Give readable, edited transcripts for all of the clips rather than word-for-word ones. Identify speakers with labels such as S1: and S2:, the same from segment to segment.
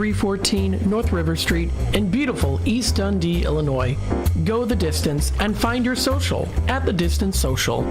S1: 314 North River Street in beautiful East Dundee, Illinois. Go the distance and find your social at The Distance Social.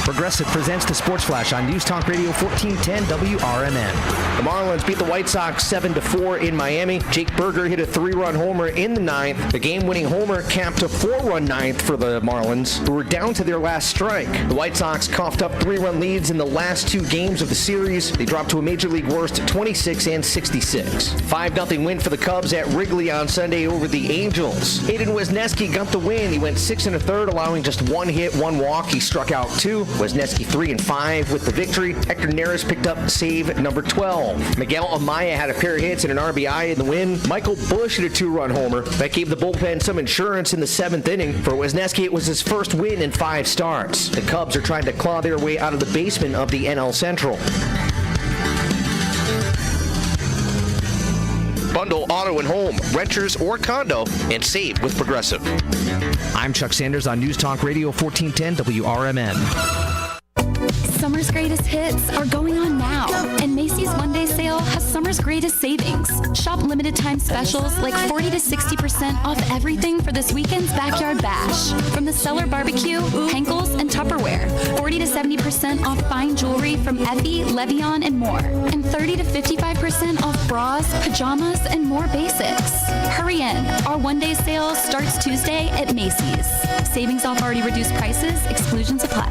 S2: Progressive presents the Sports Flash on News Talk Radio 1410 WRMN. The Marlins beat the White Sox 7-4 in Miami. Jake Berger hit a 3-run homer in the ninth. The game-winning homer capped a 4-run ninth for the Marlins, who were down to their last strike. The White Sox coughed up 3-run leads in the last two games of the series. They dropped to a Major League worst 26 and 66. 5-0 win for the Cubs at Wrigley on Sunday over the Angels. Hayden Wesneski got the win. He went 6 1/3, allowing just 1 hit, 1 walk. He struck out 2. Wesneski 3 and 5 with the victory. Hector Neris picked up save number 12. Miguel Amaya had a pair of hits and an RBI in the win. Michael Busch hit a 2-run homer. That gave the bullpen some insurance in the 7th inning. For Wesneski, it was his first win in 5 starts. The Cubs are trying to claw their way out of the basement of the NL Central. Bundle auto and home, renters or condo, and save with Progressive. I'm Chuck Sanders on News Talk Radio 1410 WRMN.
S3: Summer's greatest hits are going on now, and Macy's One-Day Sale has summer's greatest savings. Shop limited time specials like 40 to 60% off everything for this weekend's Backyard Bash. From the Cellar Barbecue, Henkel's, and Tupperware. 40 to 70% off fine jewelry from Effie, Levion, and more. And 30 to 55% off bras, pajamas, and more basics. Hurry in. Our One-Day Sale starts Tuesday at Macy's. Savings off already reduced prices. Exclusions apply.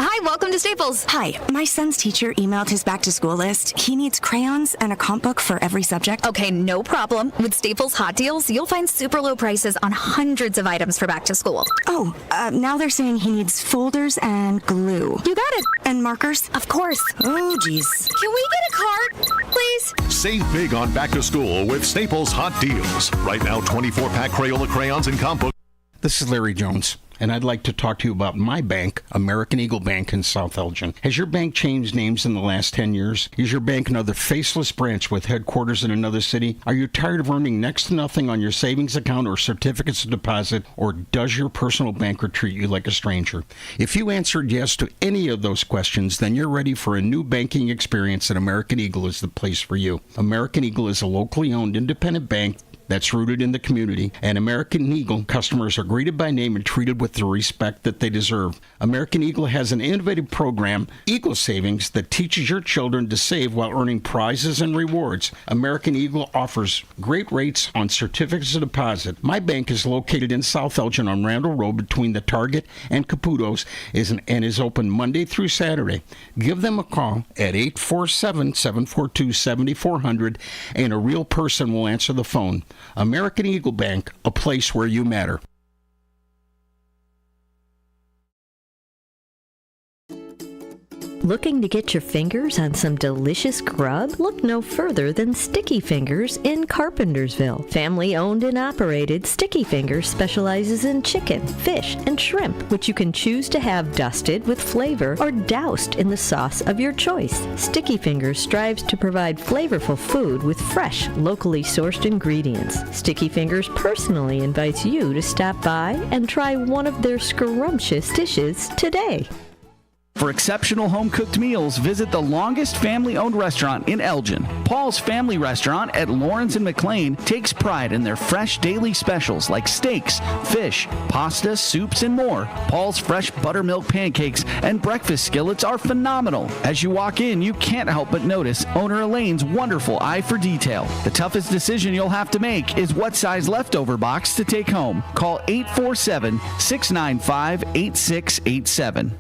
S4: Hi, welcome to Staples.
S5: Hi, my son's teacher emailed his back-to-school list. He needs crayons and a comp book for every subject.
S4: Okay, no problem. With Staples Hot Deals, you'll find super low prices on hundreds of items for back to school.
S5: Oh, now they're saying he needs folders and glue.
S4: You got it.
S5: And markers?
S4: Of course.
S5: Oh, geez.
S4: Can we get a cart, please?
S6: Save big on back to school with Staples Hot Deals. Right now, 24-pack Crayola crayons and comp book.
S7: This is Larry Jones, and I'd like to talk to you about my bank, American Eagle Bank in South Elgin. Has your bank changed names in the last 10 years? Is your bank another faceless branch with headquarters in another city? Are you tired of earning next to nothing on your savings account or certificates of deposit, or does your personal banker treat you like a stranger? If you answered yes to any of those questions, then you're ready for a new banking experience, and American Eagle is the place for you. American Eagle is a locally owned independent bank that's rooted in the community, and American Eagle customers are greeted by name and treated with the respect that they deserve. American Eagle has an innovative program, Eagle Savings, that teaches your children to save while earning prizes and rewards. American Eagle offers great rates on certificates of deposit. My bank is located in South Elgin on Randall Road between the Target and Caputo's and is open Monday through Saturday. Give them a call at 847-742-7400 and a real person will answer the phone. American Eagle Bank, a place where you matter.
S8: Looking to get your fingers on some delicious grub? Look no further than Sticky Fingers in Carpentersville. Family owned and operated, Sticky Fingers specializes in chicken, fish, and shrimp, which you can choose to have dusted with flavor or doused in the sauce of your choice. Sticky Fingers strives to provide flavorful food with fresh, locally sourced ingredients. Sticky Fingers personally invites you to stop by and try one of their scrumptious dishes today.
S9: For exceptional home-cooked meals, visit the longest family-owned restaurant in Elgin. Paul's Family Restaurant at Lawrence and McLean takes pride in their fresh daily specials like steaks, fish, pasta, soups, and more. Paul's fresh buttermilk pancakes and breakfast skillets are phenomenal. As you walk in, you can't help but notice owner Elaine's wonderful eye for detail. The toughest decision you'll have to make is what size leftover box to take home. Call 847-695-8687.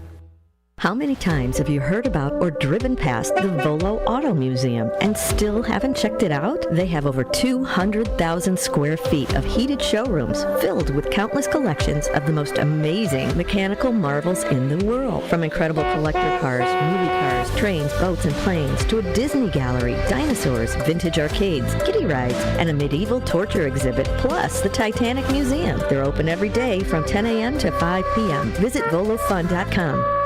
S8: How many times have you heard about or driven past the Volo Auto Museum and still haven't checked it out? They have over 200,000 square feet of heated showrooms filled with countless collections of the most amazing mechanical marvels in the world. From incredible collector cars, movie cars, trains, boats, and planes, to a Disney gallery, dinosaurs, vintage arcades, kiddie rides, and a medieval torture exhibit, plus the Titanic Museum. They're open every day from 10 a.m. to 5 p.m. Visit VoloFun.com.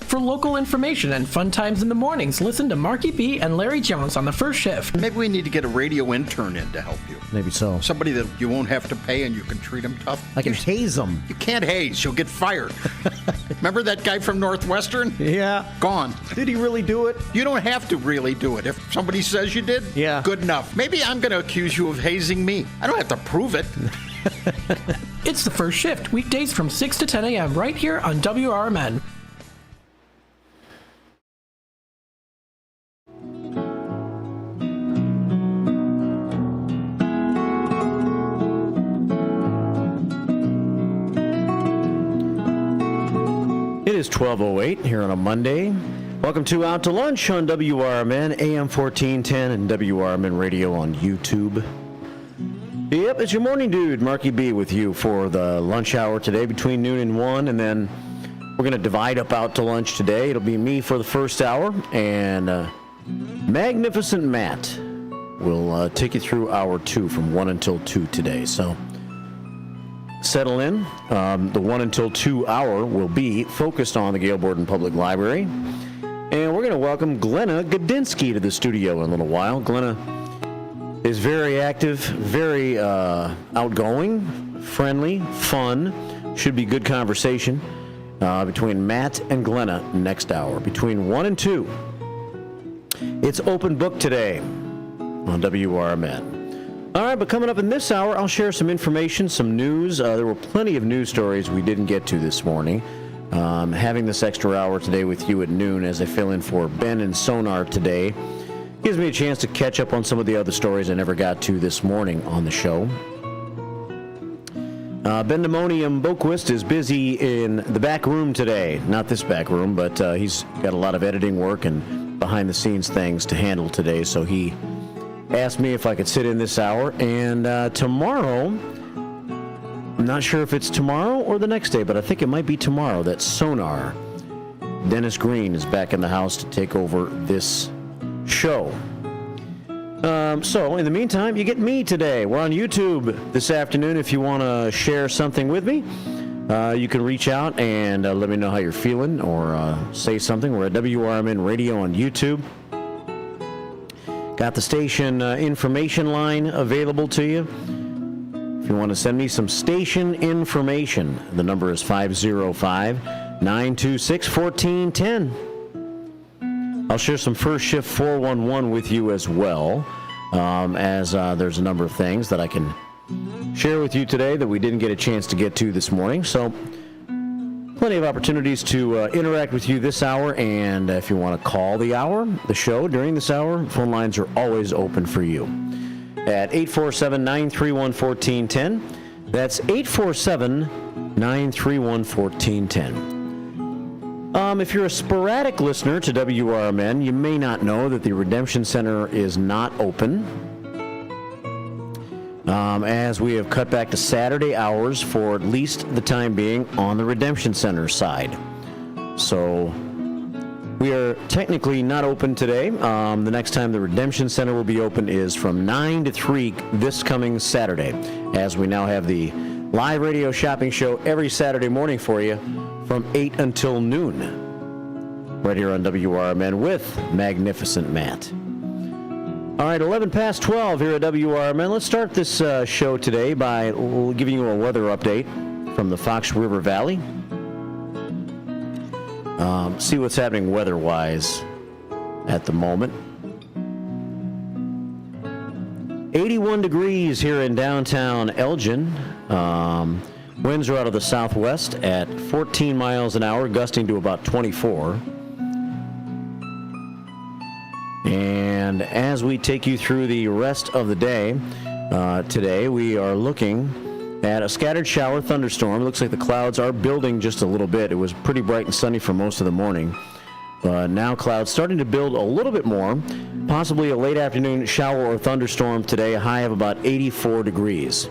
S1: For local information and fun times in the mornings, listen to Marky B and Larry Jones on the first shift.
S7: Maybe we need to get a radio intern in to help you.
S10: Maybe so.
S7: Somebody that you won't have to pay and you can treat them tough.
S10: I can haze them.
S7: You can't haze. You'll get fired. Remember that guy from Northwestern?
S10: Yeah.
S7: Gone.
S10: Did he really do it?
S7: You don't have to really do it. If somebody says you did,
S10: yeah,
S7: good enough. Maybe I'm going to accuse you of hazing me. I don't have to prove it.
S1: It's the first shift, weekdays from 6 to 10 a.m. right here on WRMN.
S10: It is 12:08 here on a Monday. Welcome to Out to Lunch on WRMN, AM 1410, and WRMN Radio on YouTube. Yep, it's your morning dude, Marky B, with you for the lunch hour today between noon and 1, and then we're going to divide up Out to Lunch today. It'll be me for the first hour, and Magnificent Matt will take you through hour 2 from 1 until 2 today. So settle in. The 1 until 2 hour will be focused on the Gail Borden Public Library. And we're going to welcome Glenna Godinsky to the studio in a little while. Glenna is very active, very outgoing, friendly, fun. Should be good conversation between Matt and Glenna next hour. Between 1 and 2, it's open book today on WRMN. All right, but coming up in this hour, I'll share some information, some news. There were plenty of news stories we didn't get to this morning. Having this extra hour today with you at noon as I fill in for Ben and Sonar today gives me a chance to catch up on some of the other stories I never got to this morning on the show. Bendemonium Boquist is busy in the back room today. Not this back room, but he's got a lot of editing work and behind-the-scenes things to handle today, so he asked me if I could sit in this hour. And tomorrow, I'm not sure if it's tomorrow or the next day, but I think it might be tomorrow, that Sonar, Dennis Green, is back in the house to take over this show. So in the meantime, you get me today. We're on YouTube this afternoon. If you want to share something with me, you can reach out and let me know how you're feeling or say something. We're at WRMN Radio on YouTube. Got the station information line available to you. If you want to send me some station information, the number is 505-926-1410. I'll share some first shift 411 with you as well, as there's a number of things that I can share with you today that we didn't get a chance to get to this morning. So plenty of opportunities to interact with you this hour, and if you want to call the show during this hour, phone lines are always open for you at 847-931-1410. That's 847-931-1410. If you're a sporadic listener to WRMN, you may not know that the Redemption Center is not open, as we have cut back to Saturday hours for at least the time being on the Redemption Center side. So we are technically not open today. The next time the Redemption Center will be open is from 9 to 3 this coming Saturday, as we now have the live radio shopping show every Saturday morning for you from 8 until noon, right here on WRMN with Magnificent Matt. All right, 11 past 12 here at WRMN. Let's start this show today by giving you a weather update from the Fox River Valley. See what's happening weather-wise at the moment. 81 degrees here in downtown Elgin. Winds are out of the southwest at 14 miles an hour, gusting to about 24. And as we take you through the rest of the day, today we are looking at a scattered shower thunderstorm. It looks like the clouds are building just a little bit. It was pretty bright and sunny for most of the morning. Now clouds starting to build a little bit more. Possibly a late afternoon shower or thunderstorm today, a high of about 84 degrees.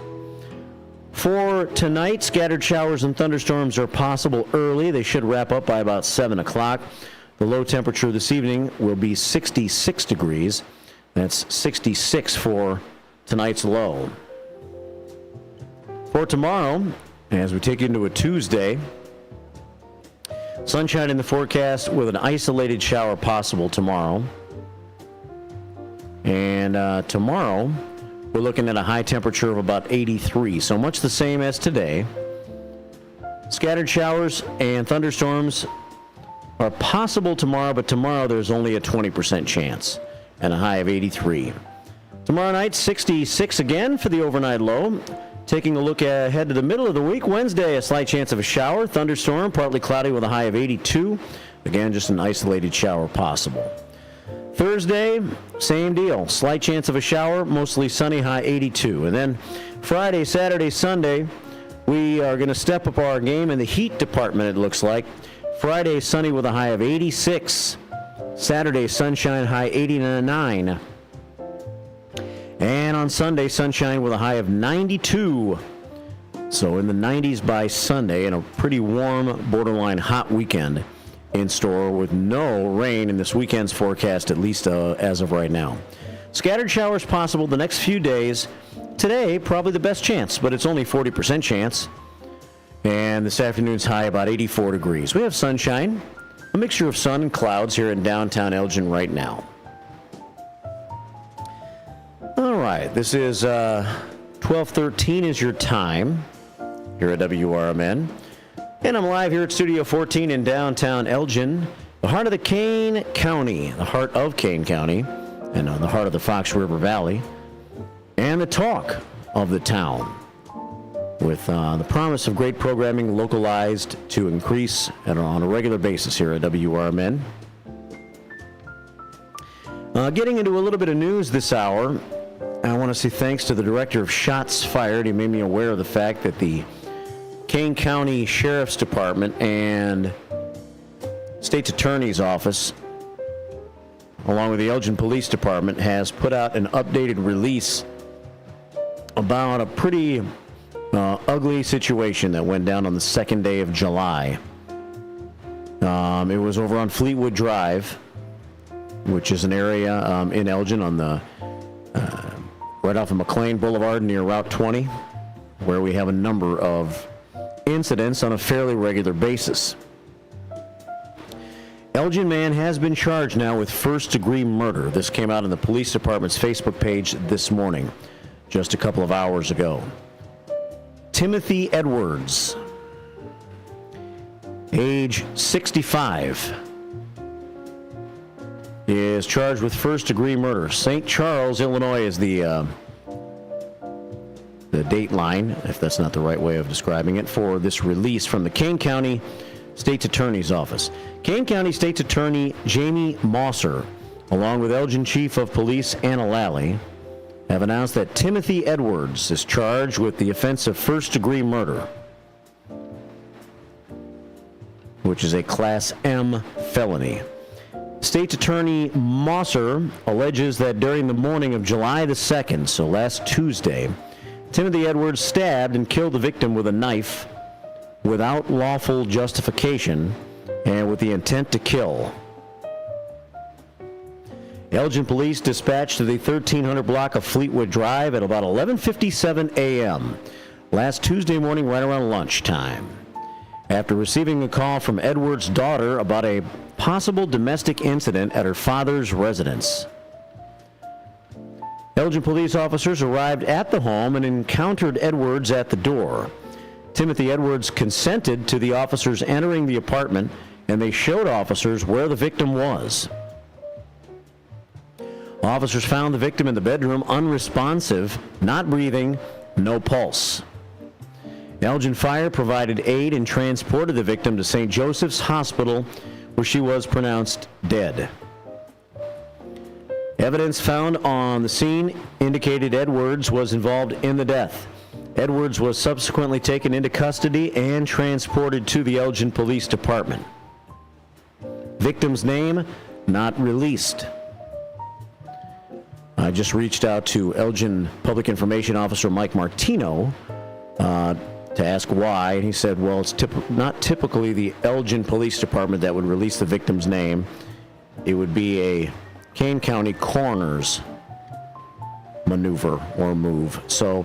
S10: For tonight, scattered showers and thunderstorms are possible early. They should wrap up by about 7 o'clock. The low temperature this evening will be 66 degrees. That's 66 for tonight's low. For tomorrow, as we take into a Tuesday, Sunshine in the forecast with an isolated shower possible tomorrow. And tomorrow, we're looking at a high temperature of about 83, so much the same as today. Scattered showers and thunderstorms are possible tomorrow, but tomorrow there's only a 20% chance and a high of 83. Tomorrow night, 66 again for the overnight low. Taking a look ahead to the middle of the week, Wednesday, a slight chance of a shower, thunderstorm, partly cloudy with a high of 82. Again, just an isolated shower possible. Thursday, same deal. Slight chance of a shower, mostly sunny, high 82. And then Friday, Saturday, Sunday, we are going to step up our game in the heat department, it looks like. Friday, sunny with a high of 86. Saturday, sunshine, high 89. And on Sunday, sunshine with a high of 92. So in the 90s by Sunday, and a pretty warm, borderline hot weekend in store with no rain in this weekend's forecast, at least as of right now. Scattered showers possible the next few days. Today, probably the best chance, but it's only 40% chance. And this afternoon's high about 84 degrees. We have sunshine, a mixture of sun and clouds here in downtown Elgin right now. All right, this is 12:13 is your time here at WRMN. And I'm live here at Studio 14 in downtown Elgin, the heart of the Kane County, the heart of Kane County, and the heart of the Fox River Valley, and the talk of the town, with the promise of great programming localized to increase on a regular basis here at WRMN. Getting into a little bit of news this hour, I want to say thanks to the director of Shots Fired. He made me aware of the fact that the Kane County Sheriff's Department and State's Attorney's Office, along with the Elgin Police Department, has put out an updated release about a pretty ugly situation that went down on the 2nd day of July. It was over on Fleetwood Drive, which is an area in Elgin on the right off of McLean Boulevard near Route 20, where we have a number of incidents on a fairly regular basis. Elgin man has been charged now with first-degree murder. This came out on the police department's Facebook page this morning, just a couple of hours ago. Timothy Edwards, age 65, is charged with first-degree murder. St. Charles, Illinois is the date line, if that's not the right way of describing it, for this release from the Kane County State's Attorney's Office. Kane County State's Attorney Jamie Mosser, along with Elgin Chief of Police Anna Lally, have announced that Timothy Edwards is charged with the offense of first-degree murder, which is a Class M felony. State's Attorney Mosser alleges that during the morning of July the 2nd, so last Tuesday, Timothy Edwards stabbed and killed the victim with a knife without lawful justification and with the intent to kill. Elgin police dispatched to the 1300 block of Fleetwood Drive at about 11:57 a.m. last Tuesday morning, right around lunchtime, after receiving a call from Edwards' daughter about a possible domestic incident at her father's residence. Elgin police officers arrived at the home and encountered Edwards at the door. Timothy Edwards consented to the officers entering the apartment, and they showed officers where the victim was. Officers found the victim in the bedroom unresponsive, not breathing, no pulse. Elgin Fire provided aid and transported the victim to St. Joseph's Hospital, where she was pronounced dead. Evidence found on the scene indicated Edwards was involved in the death. Edwards was subsequently taken into custody and transported to the Elgin Police Department. Victim's name not released. I just reached out to Elgin Public Information Officer Mike Martino to ask why, and he said, well, it's not typically the Elgin Police Department that would release the victim's name. It would be a Kane County coroner's maneuver or move. So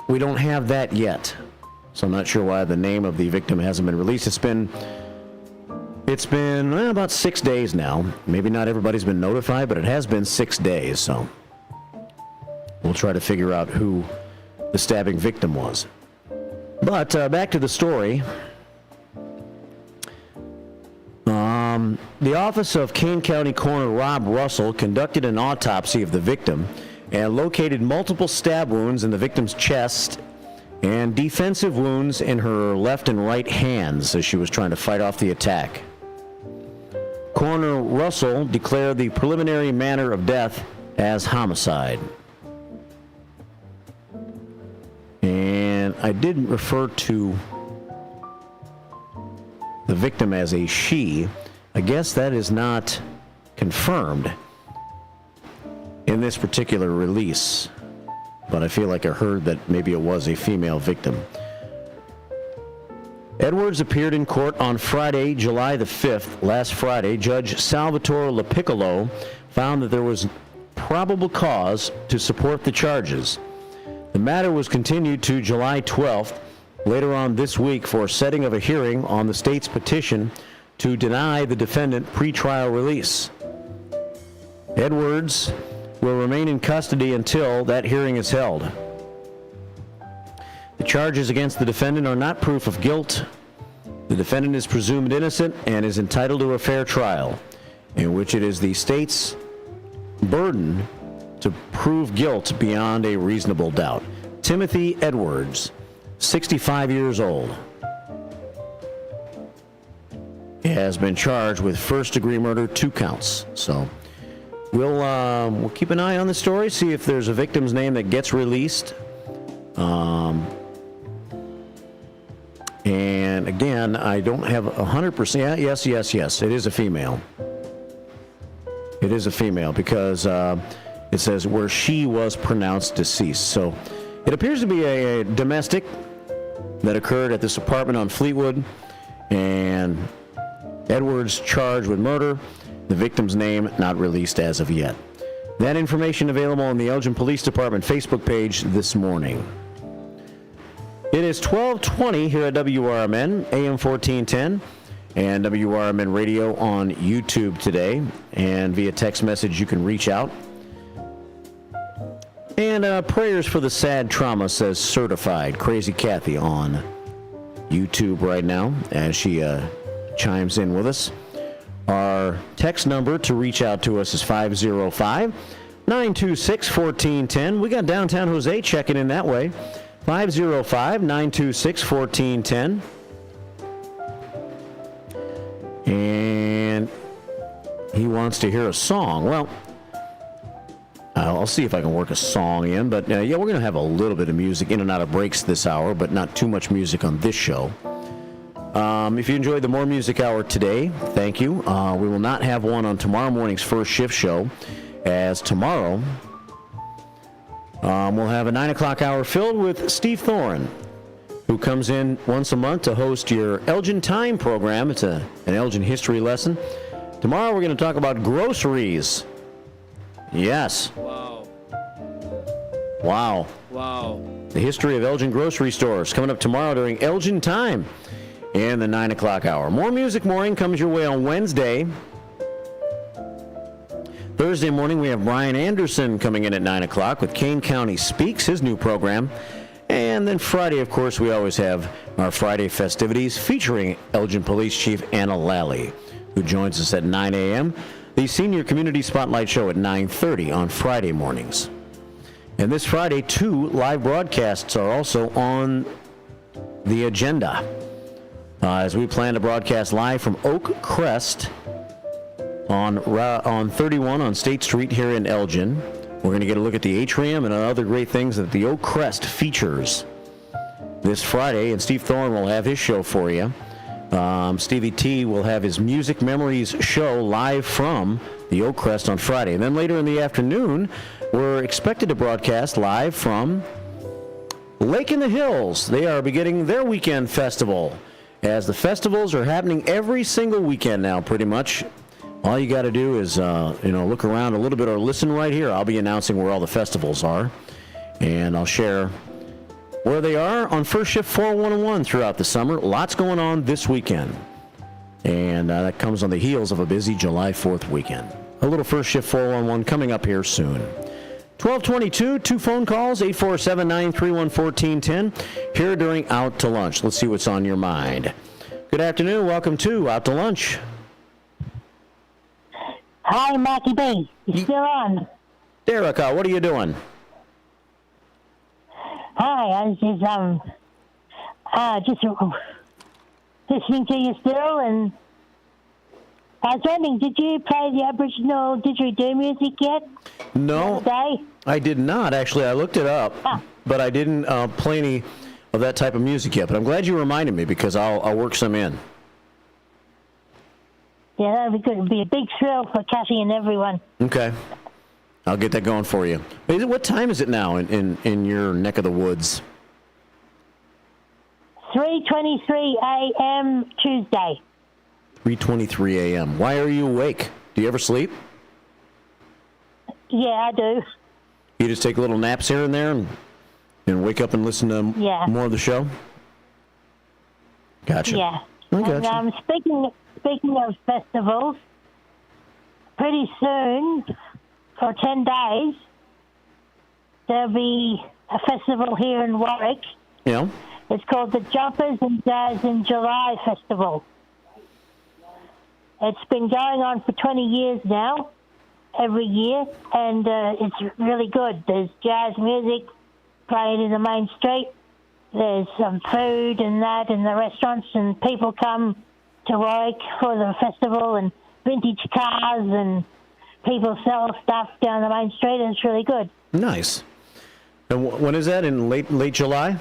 S10: we don't have that yet. So I'm not sure why the name of the victim hasn't been released. It's been about 6 days now. Maybe not everybody's been notified, but it has been 6 days. So we'll try to figure out who the stabbing victim was. But back to the story. The office of Kane County Coroner Rob Russell conducted an autopsy of the victim and located multiple stab wounds in the victim's chest and defensive wounds in her left and right hands as she was trying to fight off the attack. Coroner Russell declared the preliminary manner of death as homicide. And I did refer to the victim as a she. I guess that is not confirmed in this particular release, but I feel like I heard that maybe it was a female victim. Edwards appeared in court on Friday, July the 5th. Last Friday, Judge Salvatore LaPiccolo found that there was probable cause to support the charges. The matter was continued to July 12th, later on this week, for setting of a hearing on the state's petition to deny the defendant pretrial release. Edwards will remain in custody until that hearing is held. The charges against the defendant are not proof of guilt. The defendant is presumed innocent and is entitled to a fair trial, in which it is the state's burden to prove guilt beyond a reasonable doubt. Timothy Edwards, 65 years old, has been charged with first-degree murder, 2 counts. So we'll keep an eye on the story, see if there's a victim's name that gets released. And again, I don't have 100%. Yes. It is a female. It is a female because it says where she was pronounced deceased. So it appears to be a domestic that occurred at this apartment on Fleetwood, and Edwards charged with murder. The victim's name not released as of yet. That information available on the Elgin Police Department Facebook page this morning. It is 12:20 here at WRMN, AM 1410, and WRMN Radio on YouTube today. And via text message, you can reach out. And prayers for the sad trauma, says Certified Crazy Kathy on YouTube right now as she chimes in with us. Our text number to reach out to us is 505-926-1410. We got downtown Jose checking in that way. 505-926-1410. And he wants to hear a song. Well, I'll see if I can work a song in, but yeah, we're going to have a little bit of music in and out of breaks this hour, but not too much music on this show. If you enjoyed the More Music Hour today, thank you. We will not have one on tomorrow morning's first shift show, as tomorrow we'll have a 9 o'clock hour filled with Steve Thorne, who comes in once a month to host your Elgin Time program. It's an Elgin history lesson. Tomorrow we're going to talk about groceries. Yes. Wow. The history of Elgin grocery stores coming up tomorrow during Elgin Time in the 9 o'clock hour. More Music Morning comes your way on Wednesday. Thursday morning, we have Brian Anderson coming in at 9 o'clock with Kane County Speaks, his new program. And then Friday, of course, we always have our Friday festivities featuring Elgin Police Chief Anna Lally, who joins us at 9 a.m. The Senior Community Spotlight Show at 9:30 on Friday mornings. And this Friday, 2 live broadcasts are also on the agenda, as we plan to broadcast live from Oak Crest on 31 on State Street here in Elgin. We're going to get a look at the atrium and other great things that the Oak Crest features this Friday, and Steve Thorne will have his show for you. Stevie T will have his Music Memories show live from the Oak Crest on Friday. And then later in the afternoon, we're expected to broadcast live from Lake in the Hills. They are beginning their weekend festival, as the festivals are happening every single weekend now, pretty much. All you got to do is, look around a little bit or listen right here. I'll be announcing where all the festivals are, and I'll share where they are on First Shift 411 throughout the summer. Lots going on this weekend. And that comes on the heels of a busy July 4th weekend. A little First Shift 411 coming up here soon. 1222, 2 phone calls, 847-931-1410, here during Out to Lunch. Let's see what's on your mind. Good afternoon. Welcome to Out to Lunch.
S11: Hi, Marky B. You still on?
S10: Derica, what are you doing?
S11: Hi, I was just listening to you still, and I was wondering, did you play the Aboriginal didgeridoo music yet?
S10: No, I did not. Actually, I looked it up, but I didn't play any of that type of music yet. But I'm glad you reminded me because I'll work some in.
S11: Yeah, that would be good. It would be a big thrill for Kathy and everyone.
S10: Okay. I'll get that going for you. What time is it now in your neck of the woods?
S11: 3:23 a.m. Tuesday.
S10: 3:23 a.m. Why are you awake? Do you ever sleep?
S11: Yeah, I do.
S10: You just take little naps here and there and wake up and listen to more of the show? Gotcha.
S11: Yeah.
S10: I gotcha.
S11: And speaking of festivals, pretty soon, for 10 days, there'll be a festival here in Warwick.
S10: Yeah.
S11: It's called the Jumpers and Jazz in July Festival. It's been going on for 20 years now, every year, and it's really good. There's jazz music played in the main street. There's some food and that in the restaurants, and people come to Warwick for the festival, and vintage cars, and people sell stuff down the main street, and it's really good.
S10: Nice. And when is that? In late July?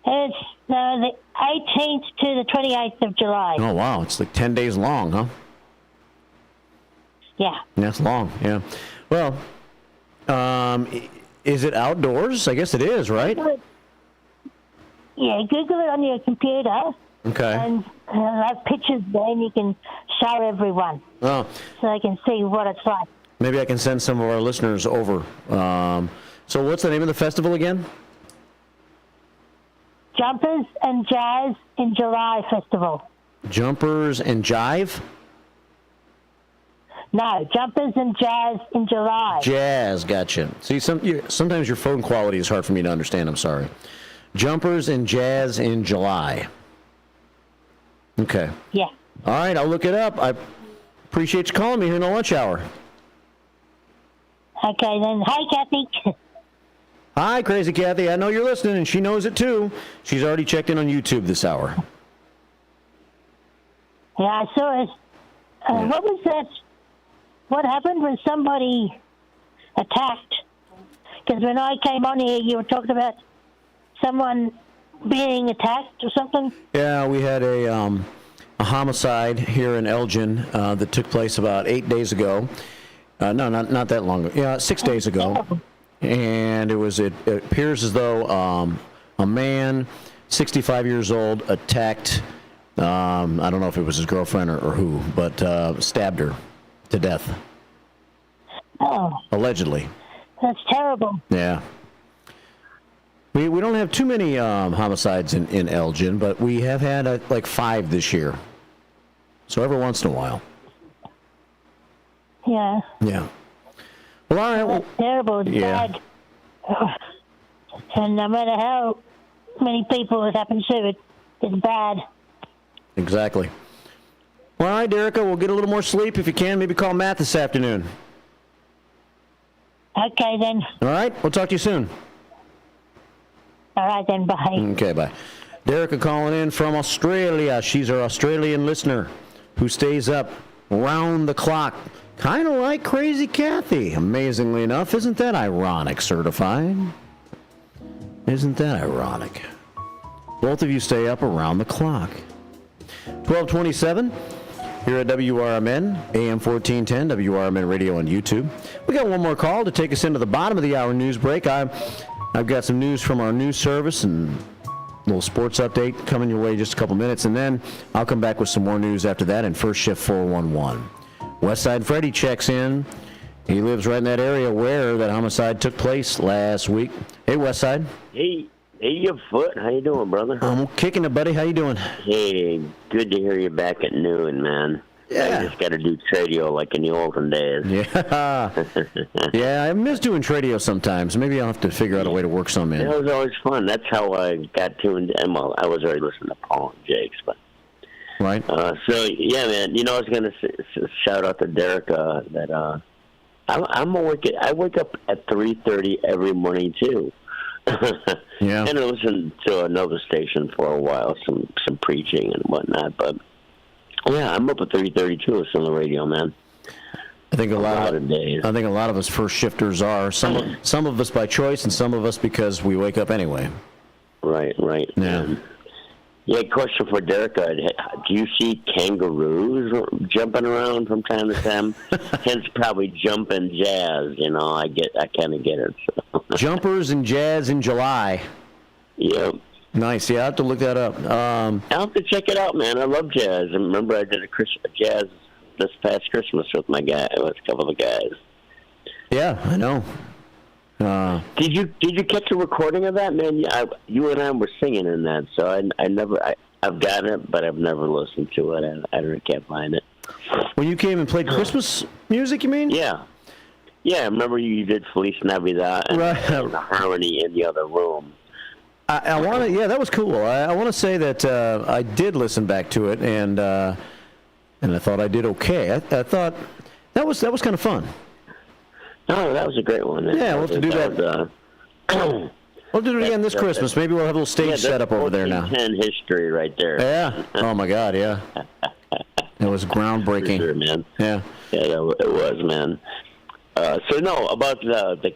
S11: It's the 18th to the 28th of July.
S10: Oh, wow. It's like 10 days long, huh?
S11: Yeah.
S10: That's long, yeah. Well, is it outdoors? I guess it is, right?
S11: Yeah, Google it on your computer.
S10: Okay.
S11: And have pictures there, and you can show everyone.
S10: Oh.
S11: So they can see what it's like.
S10: Maybe I can send some of our listeners over. So what's the name of the festival again?
S11: Jumpers and Jazz in July Festival.
S10: Jumpers and Jive?
S11: No, Jumpers and Jazz in July.
S10: Jazz, gotcha. See, sometimes your phone quality is hard for me to understand. I'm sorry. Jumpers and Jazz in July. Okay.
S11: Yeah.
S10: All right, I'll look it up. I appreciate you calling me here in the lunch hour.
S11: Okay, then. Hi, Kathy.
S10: Hi, Crazy Kathy. I know you're listening, and she knows it, too. She's already checked in on YouTube this hour.
S11: Yeah, I saw it. What was that? What happened when somebody attacked? Because when I came on here, you were talking about someone being attacked or something?
S10: Yeah, we had a homicide here in Elgin that took place about 8 days ago. No, not that long ago. Yeah, 6 days ago. And it appears as though a man, 65 years old, attacked, I don't know if it was his girlfriend or who, but stabbed her to death.
S11: Oh.
S10: Allegedly.
S11: That's terrible.
S10: Yeah. We don't have too many homicides in Elgin, but we have had like 5 this year. So every once in a while.
S11: Yeah.
S10: Yeah. Well, all right. Well,
S11: that's terrible. It's bad. And no matter how many people it happens to, it's bad.
S10: Exactly. Well, all right, Derica, we'll get a little more sleep if you can. Maybe call Matt this afternoon.
S11: Okay, then.
S10: All right. We'll talk to you soon.
S11: All right, then. Bye.
S10: Okay, bye. Derica calling in from Australia. She's our Australian listener who stays up round the clock, kind of like Crazy Kathy. Amazingly enough, isn't that ironic, Certified? Isn't that ironic? Both of you stay up around the clock. 1227 here at WRMN, AM 1410, WRMN Radio on YouTube. We got one more call to take us into the bottom of the hour news break. I've got some news from our news service and a little sports update coming your way in just a couple minutes, and then I'll come back with some more news after that in First Shift 411. Westside Freddy checks in, He lives right in that area where that homicide took place last week. Hey, Westside.
S12: Hey, your foot. How you doing, brother?
S10: I'm kicking it, buddy. How you doing?
S12: Hey, good to hear you back at noon, man.
S10: Yeah.
S12: I just got to do tradio like in the olden days.
S10: Yeah. Yeah, I miss doing tradio sometimes. Maybe I'll have to figure out a way to work some in.
S12: It was always fun. That's how I got tuned in. Well, I was already listening to Paul and Jake's, but...
S10: Right.
S12: So, yeah, man, I was going to shout out to Derek that I wake up at 3:30 every morning, too.
S10: Yeah.
S12: And I listen to another station for a while, some preaching and whatnot, but... Yeah, I'm up at 3:30 too. Listen to the radio, man.
S10: I think a lot of
S12: days.
S10: I think a lot of us first shifters are. Some of us by choice, and some of us because we wake up anyway.
S12: Right.
S10: Yeah.
S12: Yeah. Question for Derek: do you see kangaroos jumping around from time to time? Hence, probably jumping jazz. I kind of get it. So.
S10: Jumpers and jazz in July.
S12: Yep.
S10: Nice. Yeah, I have to look that up.
S12: I'll have to check it out, man. I love jazz. I remember I did a jazz this past Christmas with a couple of guys.
S10: Yeah, I know.
S12: Did you catch a recording of that, man? You and I were singing in that, so I've got it, but I've never listened to it. I can't find it.
S10: When you came and played Christmas music, you mean?
S12: Yeah. Yeah, I remember you did Feliz Navidad and the harmony in the other room.
S10: I want to. Yeah, that was cool. I want to say that I did listen back to it, and I thought I did okay. I thought that was kind of fun.
S12: Oh, that was a great one.
S10: Yeah, we'll have to do that. We'll do it again this Christmas. Maybe we'll have a little stage set up over there now.
S12: 10 history right there.
S10: Yeah. Oh my God. Yeah. It was groundbreaking.
S12: Sure, man.
S10: Yeah.
S12: Yeah, it was, man. So no, about the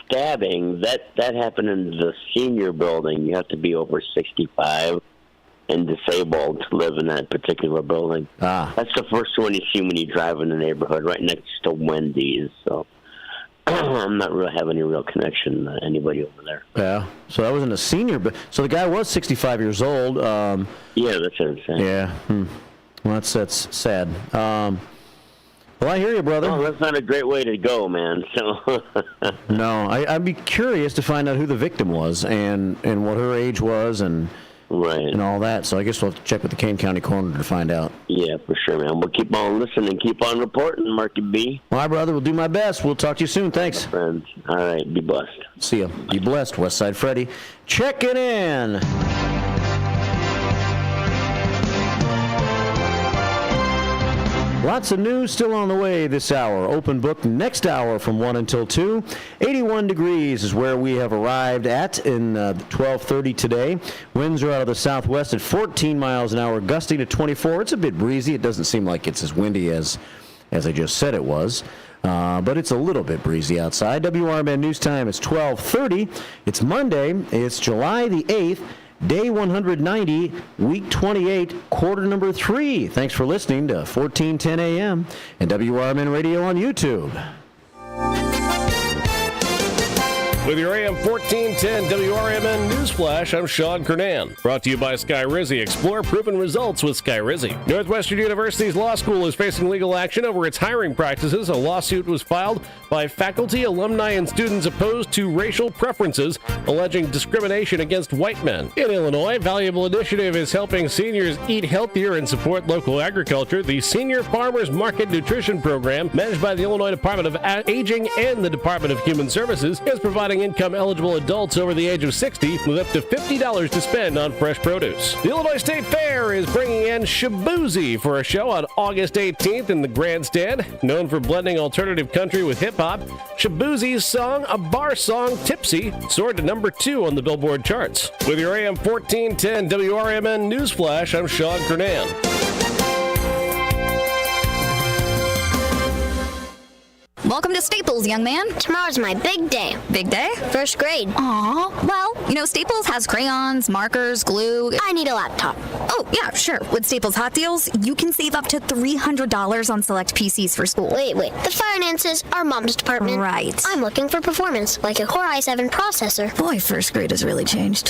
S12: stabbing, that happened in the senior building. You have to be over 65 and disabled to live in that particular building. That's the first one you see when you drive in the neighborhood, right next to Wendy's. So I'm not really having any real connection to anybody over there.
S10: Yeah. So that was in a senior, so the guy was 65 years old.
S12: Yeah, that's what I'm saying.
S10: Yeah. Well, that's sad. Well, I hear you, brother.
S12: Oh, that's not a great way to go, man. So
S10: no, I'd be curious to find out who the victim was and what her age was and all that. So I guess we'll have to check with the Kane County Coroner to find out.
S12: Yeah, for sure, man. We'll keep on listening, keep on reporting, Marky B.
S10: All right, brother. We'll do my best. We'll talk to you soon. Thanks.
S12: Friends. All right. Be blessed.
S10: See ya. Be blessed. Westside Freddy. Checking in. Lots of news still on the way this hour. Open book next hour from 1 until 2. 81 degrees is where we have arrived at in 12:30 today. Winds are out of the southwest at 14 miles an hour, gusting to 24. It's a bit breezy. It doesn't seem like it's as windy as I just said it was. But it's a little bit breezy outside. WRMN News Time is 12:30. It's Monday. It's July the 8th. Day 190, week 28, quarter number 3. Thanks for listening to 1410 AM and WRMN Radio on YouTube.
S13: With your AM 1410 WRMN Newsflash, I'm Sean Kernan. Brought to you by Skyrizi. Explore proven results with Skyrizi. Northwestern University's law school is facing legal action over its hiring practices. A lawsuit was filed by faculty, alumni, and students opposed to racial preferences, alleging discrimination against white men. In Illinois, Valuable Initiative is helping seniors eat healthier and support local agriculture. The Senior Farmers Market Nutrition Program, managed by the Illinois Department of Aging and the Department of Human Services, is providing income-eligible adults over the age of 60 with up to $50 to spend on fresh produce. The Illinois State Fair is bringing in Shaboozy for a show on August 18th in the Grandstand. Known for blending alternative country with hip-hop, Shaboozy's song, A Bar Song Tipsy, soared to number 2 on the Billboard charts. With your AM 1410 WRMN Newsflash, I'm Sean Kernan.
S4: Welcome to Staples, young man.
S14: Tomorrow's my big day.
S4: Big day?
S14: First grade.
S4: Aw. Well, Staples has crayons, markers, glue.
S14: I need a laptop.
S4: Oh, yeah, sure. With Staples Hot Deals, you can save up to $300 on select PCs for school.
S14: Wait. The finances are Mom's department.
S4: Right.
S14: I'm looking for performance, like a Core i7 processor.
S4: Boy, first grade has really changed.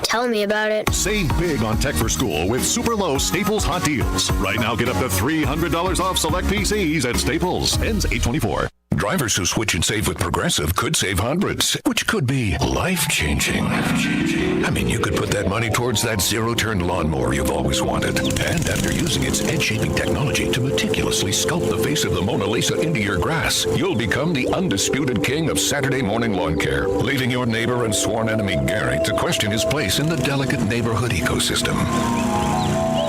S14: Tell me about it.
S6: Save big on tech for school with super low Staples Hot Deals. Right now, get up to $300 off select PCs at Staples. Ends 8/24. Drivers who switch and save with Progressive could save hundreds, which could be life-changing. I mean, you could put that money towards that zero-turn lawnmower you've always wanted. And after using its edge-shaping technology to meticulously sculpt the face of the Mona Lisa into your grass, you'll become the undisputed king of Saturday morning lawn care, leaving your neighbor and sworn enemy Gary to question his place in the delicate neighborhood ecosystem.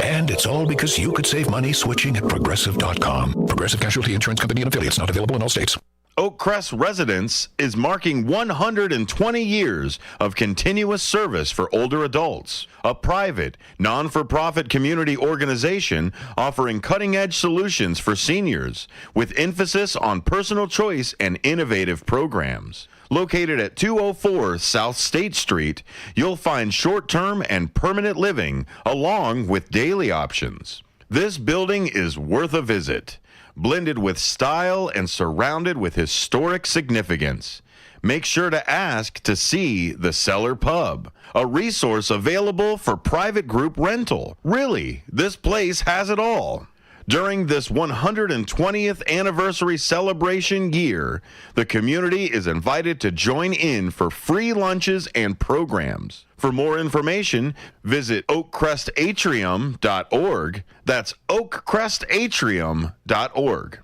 S6: And it's all because you could save money switching at Progressive.com. Progressive Casualty Insurance Company and affiliates, not available in all states.
S15: Oak Crest Residence is marking 120 years of continuous service for older adults. A private, non-for-profit community organization offering cutting-edge solutions for seniors with emphasis on personal choice and innovative programs. Located at 204 South State Street, you'll find short-term and permanent living along with daily options. This building is worth a visit. Blended with style and surrounded with historic significance. Make sure to ask to see the Cellar Pub, a resource available for private group rental. Really, this place has it all. During this 120th anniversary celebration year, the community is invited to join in for free lunches and programs. For more information, visit oakcrestatrium.org. That's oakcrestatrium.org.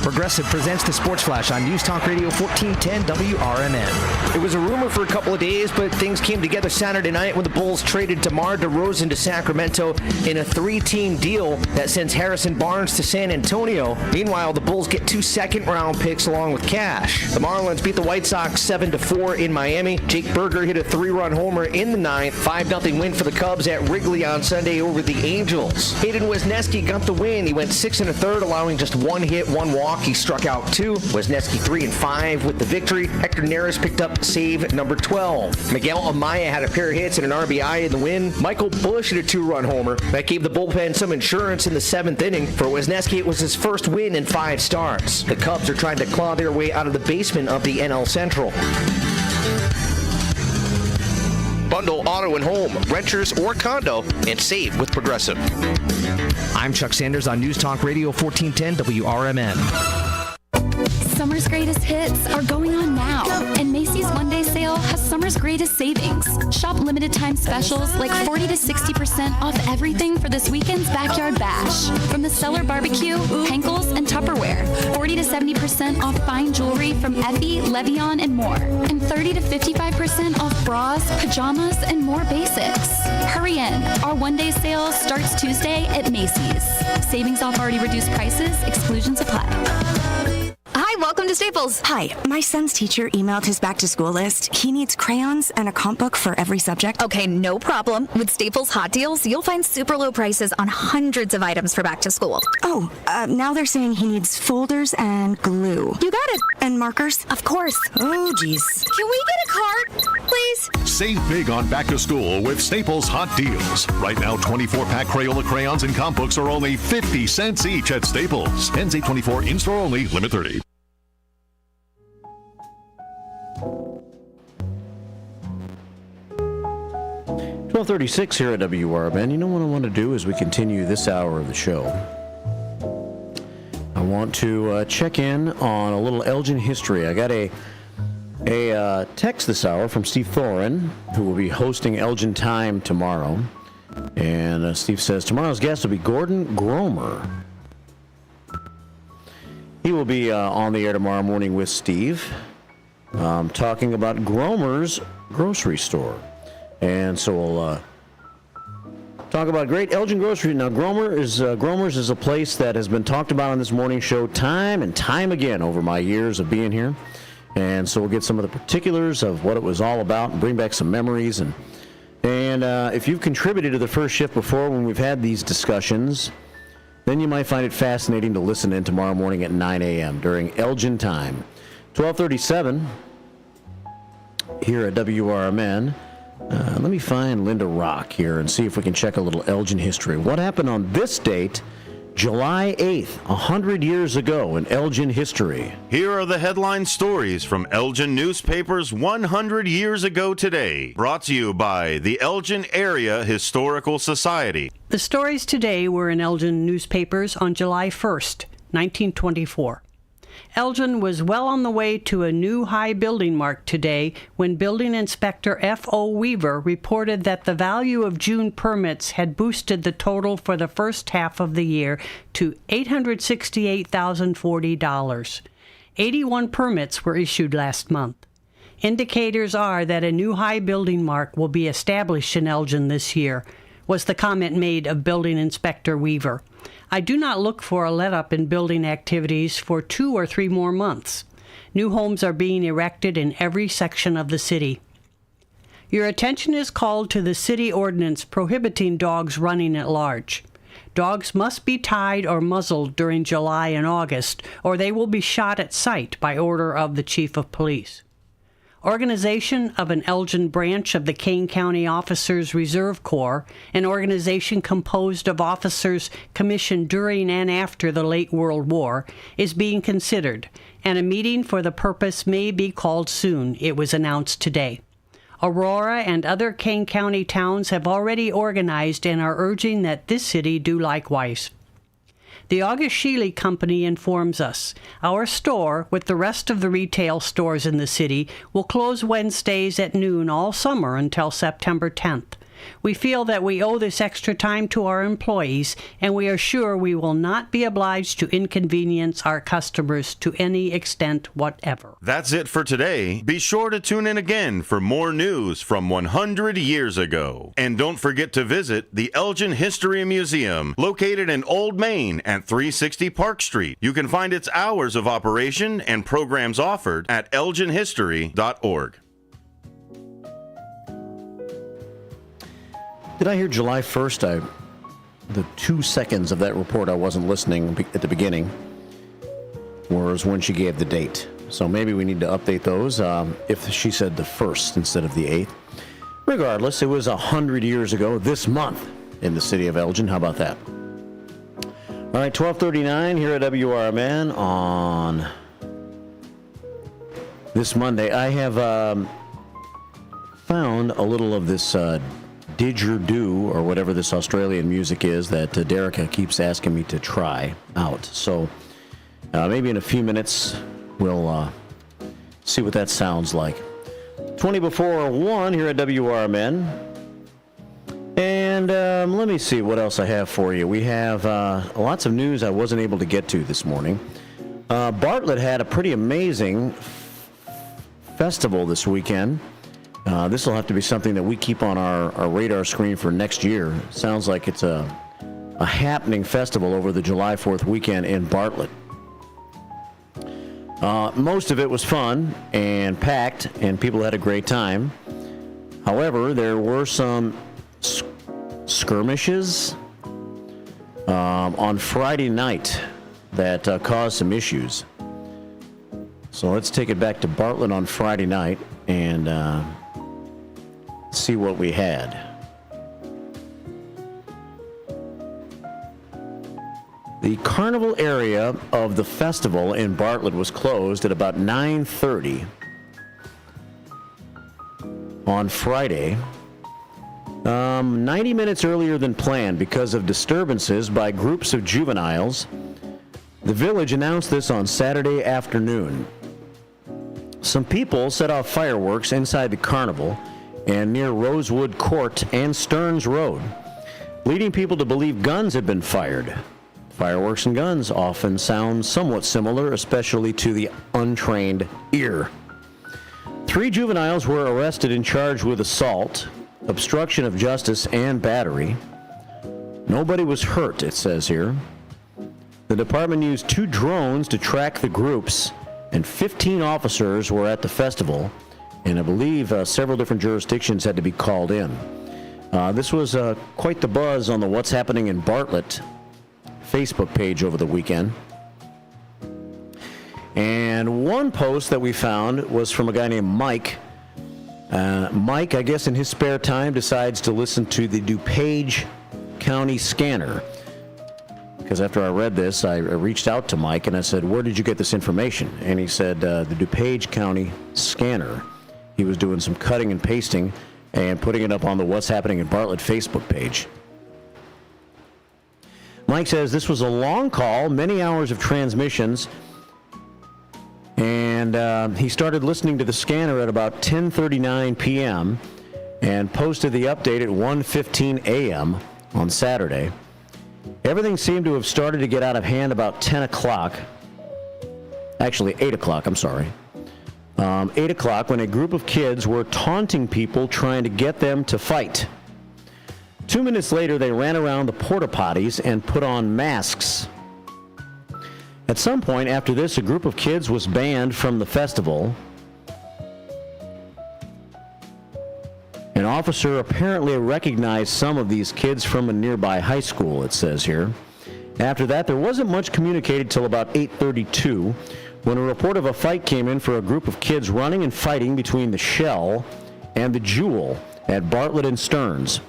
S2: Progressive presents the Sports Flash on News Talk Radio 1410 WRMN. It was a rumor for a couple of days, but things came together Saturday night when the Bulls traded DeMar DeRozan to Sacramento in a 3-team deal that sends Harrison Barnes to San Antonio. Meanwhile, the Bulls get 2 second-round picks along with cash. The Marlins beat the White Sox 7-4 in Miami. Jake Berger hit a 3-run homer in the 9th. 5-0 win for the Cubs at Wrigley on Sunday over the Angels. Hayden Wesneski got the win. He went 6 1/3, allowing just 1 hit, 1 walk. He struck out 2. Wesneski 3 5 with the victory. Hector Neris picked up save number 12. Miguel Amaya had a pair of hits and an RBI in the win. Michael Bush hit a 2-run homer. That gave the bullpen some insurance in the 7th inning. For Wesneski, it was his first win in 5 starts. The Cubs are trying to claw their way out of the basement of the NL Central. Bundle auto and home, renters or condo, and save with Progressive. I'm Chuck Sanders on News Talk Radio 1410 WRMN.
S3: Summer's greatest hits are going on now, and Macy's one-day sale has summer's greatest savings. Shop limited time specials like 40 to 60% off everything for this weekend's backyard bash. From the Cellar Barbecue, Henkel's, and Tupperware. 40 to 70% off fine jewelry from Effie, Levion, and more. And 30 to 55% off bras, pajamas, and more basics. Hurry in. Our one-day sale starts Tuesday at Macy's. Savings off already reduced prices. Exclusions apply.
S5: Hi, welcome to Staples. Hi, my son's teacher emailed his back-to-school list. He needs crayons and a comp book for every subject.
S4: Okay, no problem. With Staples Hot Deals, you'll find super low prices on hundreds of items for back to school.
S5: Oh, now they're saying he needs folders and glue.
S4: You got it.
S5: And markers?
S4: Of course.
S5: Oh, geez.
S4: Can we get a card, please?
S6: Save big on back to school with Staples Hot Deals. Right now, 24-pack Crayola crayons and comp books are only 50 cents each at Staples. Ends 8/24, in-store only, limit 30.
S10: .36 here at WRMN. You know what I want to do as we continue this hour of the show? I want to check in on a little Elgin history. I got a text this hour from Steve Thorin, who will be hosting Elgin Time tomorrow. And Steve says, tomorrow's guest will be Gordon Gromer. He will be on the air tomorrow morning with Steve, talking about Gromer's grocery store. And so we'll talk about great Elgin grocery. Now, Gromer's is a place that has been talked about on this morning show time and time again over my years of being here. And so we'll get some of the particulars of what it was all about and bring back some memories. And if you've contributed to the first shift before when we've had these discussions, then you might find it fascinating to listen in tomorrow morning at 9 a.m. during Elgin Time. 12:37 here at WRMN. Let me find Linda Rock here and see if we can check a little Elgin history. What happened on this date, July 8th, 100 years ago in Elgin history?
S15: Here are the headline stories from Elgin newspapers 100 years ago today. Brought to you by the Elgin Area Historical Society.
S16: The stories today were in Elgin newspapers on July 1st, 1924. Elgin was well on the way to a new high building mark today when Building Inspector F.O. Weaver reported that the value of June permits had boosted the total for the first half of the year to $868,040. 81 permits were issued last month. Indicators are that a new high building mark will be established in Elgin this year, was the comment made of Building Inspector Weaver. I do not look for a let-up in building activities for 2 or 3 more months. New homes are being erected in every section of the city. Your attention is called to the city ordinance prohibiting dogs running at large. Dogs must be tied or muzzled during July and August, or they will be shot at sight by order of the Chief of Police. Organization of an Elgin branch of the Kane County Officers Reserve Corps, an organization composed of officers commissioned during and after the late World War, is being considered, and a meeting for the purpose may be called soon, it was announced today. Aurora and other Kane County towns have already organized and are urging that this city do likewise. The August Sheely Company informs us our store, with the rest of the retail stores in the city, will close Wednesdays at noon all summer until September 10th. We feel that we owe this extra time to our employees, and we are sure we will not be obliged to inconvenience our customers to any extent whatever.
S15: That's it for today. Be sure to tune in again for more news from 100 years ago. And don't forget to visit the Elgin History Museum, located in Old Main at 360 Park Street. You can find its hours of operation and programs offered at elginhistory.org.
S10: Did I hear July 1st? The 2 seconds of that report I wasn't listening at the beginning was when she gave the date. So maybe we need to update those if she said the 1st instead of the 8th. Regardless, it was 100 years ago this month in the city of Elgin. How about that? All right, 12:39 here at WRMN on this Monday. I have found a little of this didgeridoo, or whatever this Australian music is that Derica keeps asking me to try out. So maybe in a few minutes we'll see what that sounds like. 20 before 1 here at WRMN. And let me see what else I have for you. We have lots of news I wasn't able to get to this morning. Bartlett had a pretty amazing festival this weekend. This will have to be something that we keep on our radar screen for next year. Sounds like it's a happening festival over the July 4th weekend in Bartlett. Most of it was fun and packed, and people had a great time. However, there were some skirmishes on Friday night that caused some issues. So let's take it back to Bartlett on Friday night and see what we had. The carnival area of the festival in Bartlett was closed at about 9:30 on Friday, 90 minutes earlier than planned because of disturbances by groups of juveniles. The village announced this on Saturday afternoon. Some people set off fireworks inside the carnival and near Rosewood Court and Stearns Road, leading people to believe guns had been fired. Fireworks and guns often sound somewhat similar, especially to the untrained ear. 3 juveniles were arrested and charged with assault, obstruction of justice, and battery. Nobody was hurt, it says here. The department used 2 drones to track the groups, and 15 officers were at the festival. And I believe several different jurisdictions had to be called in. This was quite the buzz on the What's Happening in Bartlett Facebook page over the weekend. And one post that we found was from a guy named Mike. Mike, I guess in his spare time, decides to listen to the DuPage County Scanner. Because after I read this, I reached out to Mike and I said, "Where did you get this information?" And he said, the DuPage County Scanner. He was doing some cutting and pasting and putting it up on the What's Happening in Bartlett Facebook page. Mike says this was a long call, many hours of transmissions, And he started listening to the scanner at about 10:39 p.m. and posted the update at 1:15 a.m. on Saturday. Everything seemed to have started to get out of hand about 10 o'clock. Actually, 8 o'clock, I'm sorry. 8 o'clock when a group of kids were taunting people trying to get them to fight. 2 minutes later, they ran around the porta potties and put on masks. At some point after this, a group of kids was banned from the festival. An officer apparently recognized some of these kids from a nearby high school, it says here. After that, there wasn't much communicated till about 8:32, when a report of a fight came in for a group of kids running and fighting between the Shell and the Jewel at Bartlett and Stearns.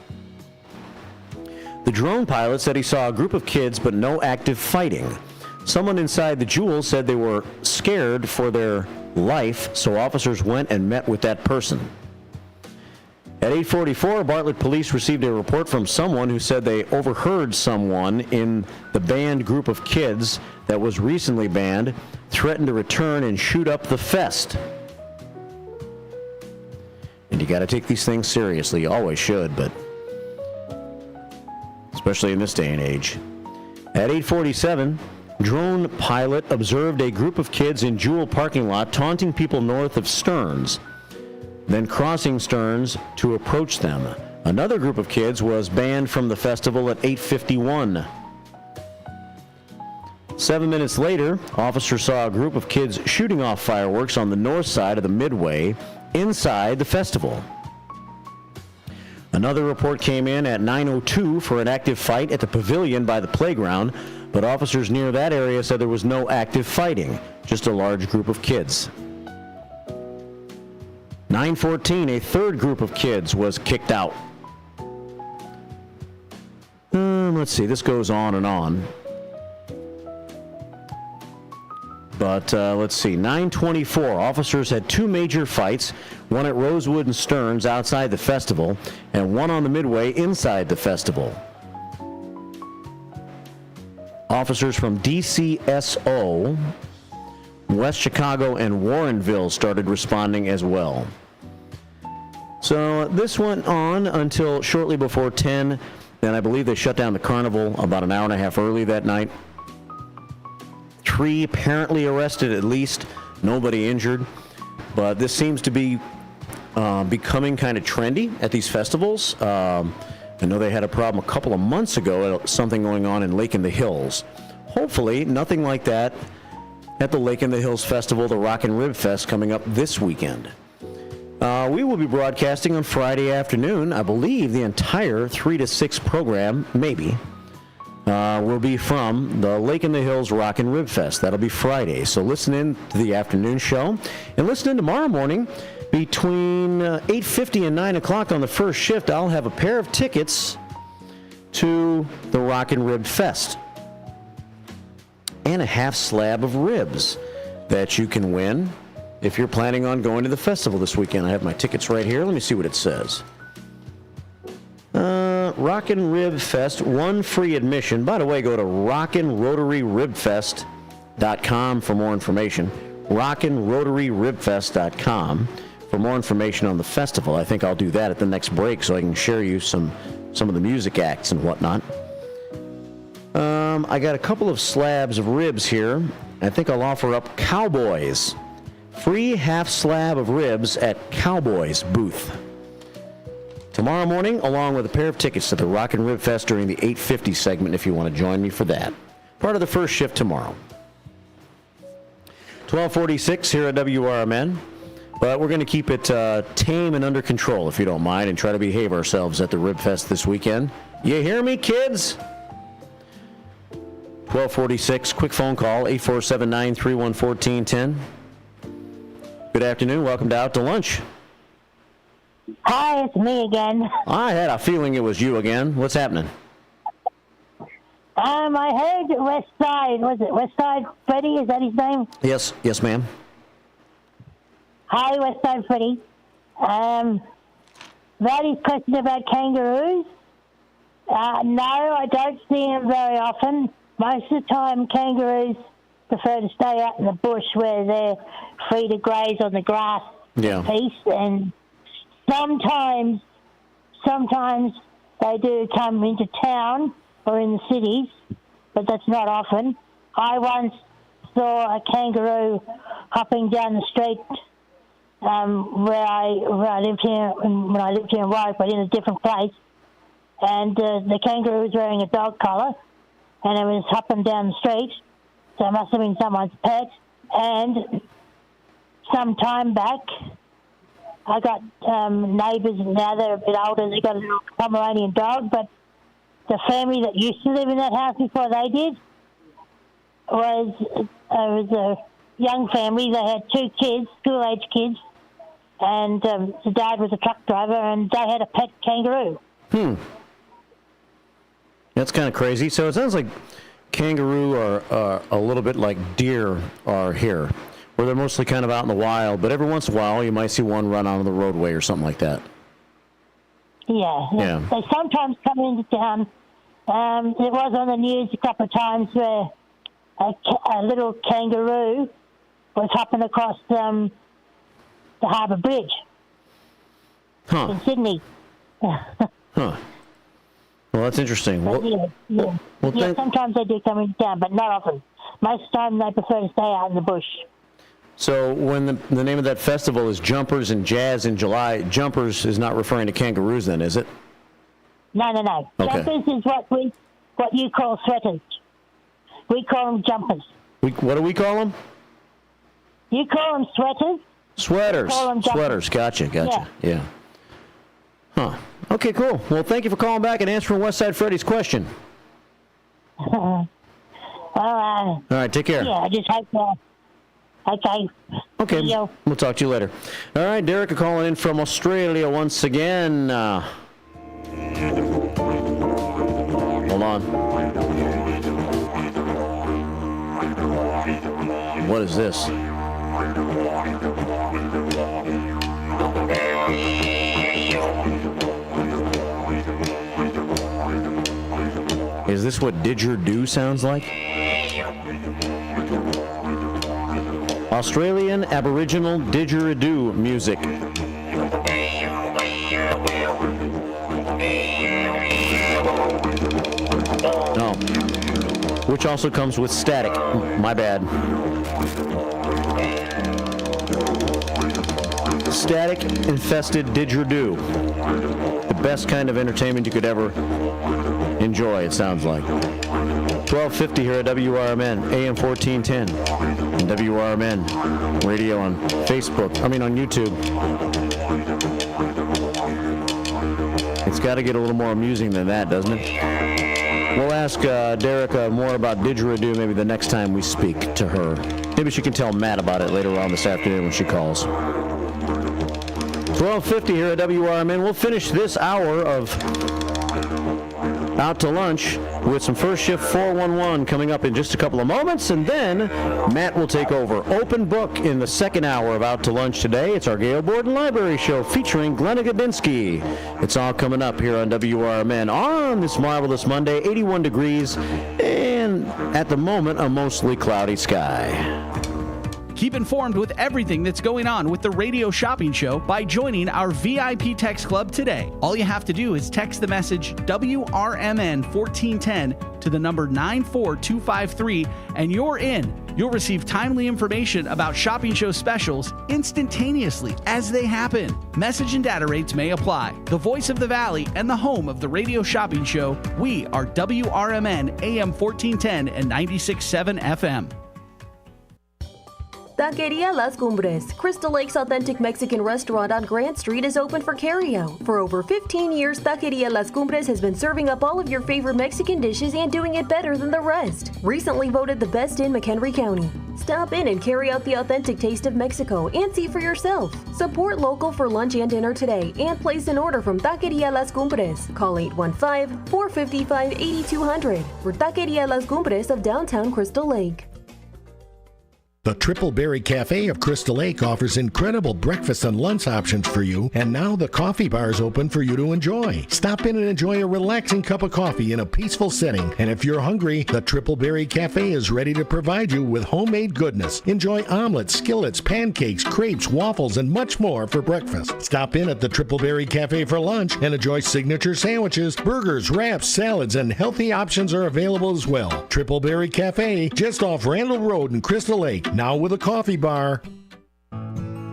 S10: The drone pilot said he saw a group of kids but no active fighting. Someone inside the Jewel said they were scared for their life, so officers went and met with that person. At 8:44, Bartlett police received a report from someone who said they overheard someone in the banned group of kids that was recently banned threaten to return and shoot up the fest. And you got to take these things seriously. You always should, but especially in this day and age. At 8:47, drone pilot observed a group of kids in Jewel parking lot taunting people north of Stearns, then crossing Stearns to approach them. Another group of kids was banned from the festival at 8:51. 7 minutes later, officers saw a group of kids shooting off fireworks on the north side of the Midway inside the festival. Another report came in at 9:02 for an active fight at the pavilion by the playground, but officers near that area said there was no active fighting, just a large group of kids. 9:14, a third group of kids was kicked out. Let's see, this goes on and on. But let's see, 9:24, officers had two major fights, one at Rosewood and Stearns outside the festival, and one on the Midway inside the festival. Officers from DCSO, West Chicago, and Warrenville started responding as well. So this went on until shortly before 10, and I believe they shut down the carnival about an hour and a half early that night. 3 apparently arrested at least, nobody injured, but this seems to be becoming kind of trendy at these festivals. I know they had a problem a couple of months ago, something going on in Lake in the Hills. Hopefully nothing like that at the Lake in the Hills Festival, the Rock and Rib Fest, coming up this weekend. We will be broadcasting on Friday afternoon. I believe the entire 3 to 6 program, maybe, will be from the Lake in the Hills Rock and Rib Fest. That'll be Friday. So listen in to the afternoon show. And listen in tomorrow morning between 8:50 and 9 o'clock on the first shift. I'll have a pair of tickets to the Rock and Rib Fest and a half slab of ribs that you can win if you're planning on going to the festival this weekend. I have my tickets right here. Let me see what it says. Rock and Rib Fest, 1 free admission. By the way, go to rockinrotaryribfest.com for more information. Rockinrotaryribfest.com for more information on the festival. I think I'll do that at the next break so I can share you some of the music acts and whatnot. I got a couple of slabs of ribs here. I think I'll offer up Cowboys. Free half slab of ribs at Cowboys booth tomorrow morning, along with a pair of tickets to the Rock and Rib Fest during the 8:50 segment if you want to join me for that. Part of the first shift tomorrow. 12:46 here at WRMN. But we're going to keep it tame and under control, if you don't mind, and try to behave ourselves at the Rib Fest this weekend. You hear me, kids? 12:46, quick phone call, 847-931-1410. Good afternoon. Welcome to Out to Lunch.
S11: Hi, it's me again.
S10: I had a feeling it was you again. What's happening?
S11: I heard West Side. Was it West Side Freddy? Is that his name?
S10: Yes, ma'am.
S11: Hi, West Side Freddy. Valley's question about kangaroos. No, I don't see them very often. Most of the time, kangaroos prefer to stay out in the bush where they're free to graze on the grass piece. And sometimes they do come into town or in the cities, but that's not often. I once saw a kangaroo hopping down the street where I lived here when I lived here in Warwick, but in a different place. And the kangaroo was wearing a dog collar, and it was hopping down the street. So it must have been someone's pet. And some time back, I got neighbours, now they're a bit older, they got a little Pomeranian dog, but the family that used to live in that house before they did was a young family. They had 2 kids, school-age kids, and the dad was a truck driver, and they had a pet kangaroo.
S10: That's kind of crazy. So it sounds like kangaroo are a little bit like deer are here, where they're mostly kind of out in the wild, but every once in a while you might see one run on the roadway or something like that.
S11: Yeah. They sometimes come into town. It was on the news a couple of times where a little kangaroo was hopping across the Harbour Bridge in Sydney.
S10: Well, that's interesting.
S11: Sometimes they do come into town, but not often. Most of the time they prefer to stay out in the bush.
S10: So when the name of that festival is Jumpers and Jazz in July, Jumpers is not referring to kangaroos then, is it?
S11: No.
S10: Okay.
S11: Jumpers is what you call sweaters. We call them jumpers.
S10: What do we call them?
S11: You call them sweaters.
S10: Sweaters.
S11: We call them jumpers.
S10: Sweaters. Gotcha. Yeah. Huh. Okay, cool. Well, thank you for calling back and answering Westside Freddy's question.
S11: All
S10: right, take care.
S11: Yeah, I just hope
S10: Okay, we'll talk to you later. All right, Derek calling in from Australia once again. Hold on. What is this? Is this what didgeridoo sounds like? Australian Aboriginal didgeridoo music. No. Which also comes with static. My bad. Static infested didgeridoo. The best kind of entertainment you could ever enjoy, it sounds like. 1250 here at WRMN, AM 1410, and WRMN radio on Facebook, on YouTube. It's got to get a little more amusing than that, doesn't it? We'll ask Derek more about didgeridoo maybe the next time we speak to her. Maybe she can tell Matt about it later on this afternoon when she calls. 1250 here at WRMN. We'll finish this hour of Out to Lunch with some First Shift 411 coming up in just a couple of moments, and then Matt will take over. Open book in the second hour of Out to Lunch today. It's our Gale Borden Library Show featuring Glenna Godinsky. It's all coming up here on WRMN on this marvelous Monday, 81 degrees, and at the moment, a mostly cloudy sky.
S9: Keep informed with everything that's going on with the Radio Shopping Show by joining our VIP Text Club today. All you have to do is text the message WRMN 1410 to the number 94253 and you're in. You'll receive timely information about shopping show specials instantaneously as they happen. Message and data rates may apply. The voice of the Valley and the home of the Radio Shopping Show, we are WRMN AM 1410 and 96.7 FM.
S17: Taqueria Las Cumbres, Crystal Lake's authentic Mexican restaurant on Grant Street, is open for carryout. For over 15 years, Taqueria Las Cumbres has been serving up all of your favorite Mexican dishes and doing it better than the rest. Recently voted the best in McHenry County. Stop in and carry out the authentic taste of Mexico and see for yourself. Support local for lunch and dinner today and place an order from Taqueria Las Cumbres. Call 815-455-8200 for Taqueria Las Cumbres of downtown Crystal Lake.
S18: The Triple Berry Cafe of Crystal Lake offers incredible breakfast and lunch options for you, and now the coffee bar is open for you to enjoy. Stop in and enjoy a relaxing cup of coffee in a peaceful setting, and if you're hungry, the Triple Berry Cafe is ready to provide you with homemade goodness. Enjoy omelets, skillets, pancakes, crepes, waffles, and much more for breakfast. Stop in at the Triple Berry Cafe for lunch and enjoy signature sandwiches, burgers, wraps, salads, and healthy options are available as well. Triple Berry Cafe, just off Randall Road in Crystal Lake. Now with a coffee bar.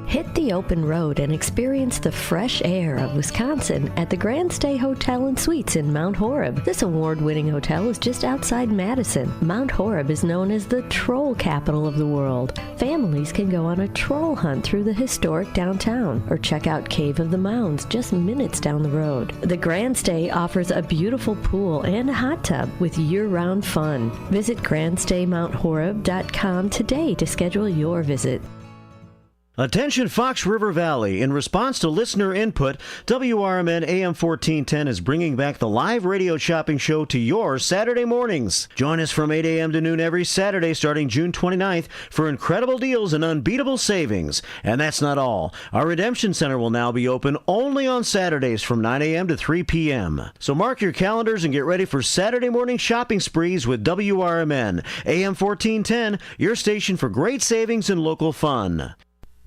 S8: Hit the open road and experience the fresh air of Wisconsin at the Grand Stay Hotel and Suites in Mount Horeb. This award-winning hotel is just outside Madison. Mount Horeb is known as the troll capital of the world. Families can go on a troll hunt through the historic downtown or check out Cave of the Mounds just minutes down the road. The Grand Stay offers a beautiful pool and a hot tub with year-round fun. Visit grandstaymounthoreb.com today to schedule your visit.
S10: Attention Fox River Valley. In response to listener input, WRMN AM 1410 is bringing back the live radio shopping show to your Saturday mornings. Join us from 8 a.m. to noon every Saturday starting June 29th for incredible deals and unbeatable savings. And that's not all. Our Redemption Center will now be open only on Saturdays from 9 a.m. to 3 p.m. So mark your calendars and get ready for Saturday morning shopping sprees with WRMN AM 1410, your station for great savings and local fun.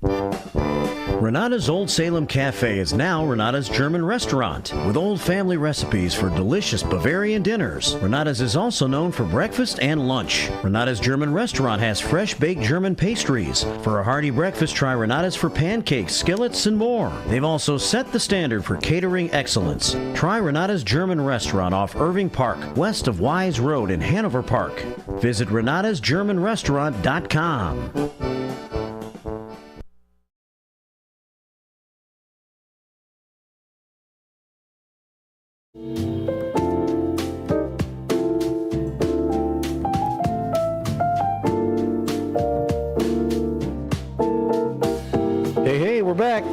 S10: Renata's Old Salem Cafe is now Renata's German Restaurant, with old family recipes for delicious Bavarian dinners. Renata's is also known for breakfast and lunch. Renata's German Restaurant has fresh baked German pastries. For a hearty breakfast, try Renata's for pancakes, skillets, and more. They've also set the standard for catering excellence. Try Renata's German Restaurant off Irving Park, west of Wise Road in Hanover Park. Visit renatasgermanrestaurant.com. Hey, we're back.